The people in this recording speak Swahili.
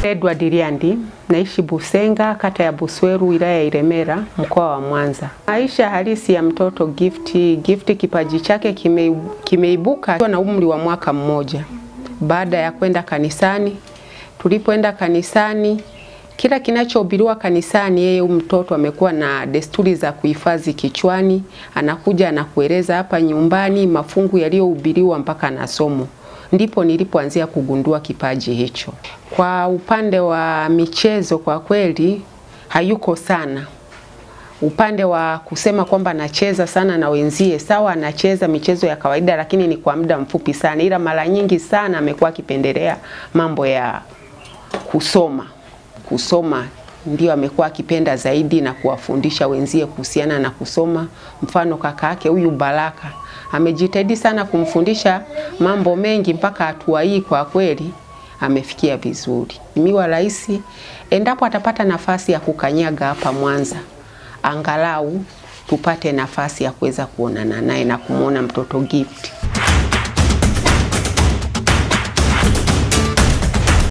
Edward Liandi, naishi Busenga, kata ya Busweru, wilaya ya Ilemela, mkoa wa Mwanza. Maisha halisi ya mtoto Gift kipaji chake kimeibuka na umri wa mwaka mmoja. Baada ya kwenda kanisani, tulipoenda kanisani, kila kinachohubiriwa kanisani yeye mtoto amekuwa na desturi za kuhifadhi kichwani, anakuja anakueleza hapa nyumbani mafungu yaliyohubiriwa mpaka na somo. Ndipo nilipoanzia kugundua kipaji hicho. Kwa upande wa michezo kwa kweli hayuko sana. Upande wa kusema kwamba anacheza sana na wenzie, sawa anacheza michezo ya kawaida lakini ni kwa muda mfupi sana. Ila mara nyingi sana amekuwa akipendelea mambo ya kusoma ndio amekuwa akipenda zaidi na kuwafundisha wenzie kuhusiana na kusoma. Mfano kaka yake huyu Baraka amejitahidi sana kumfundisha mambo mengi mpaka hatua hii kwa kweli amefikia vizuri. Miwa rahisi endapo atapata nafasi ya kukanyaga hapa Mwanza, angalau tupate nafasi ya kuweza kuonana naye na kumuona mtoto Gift.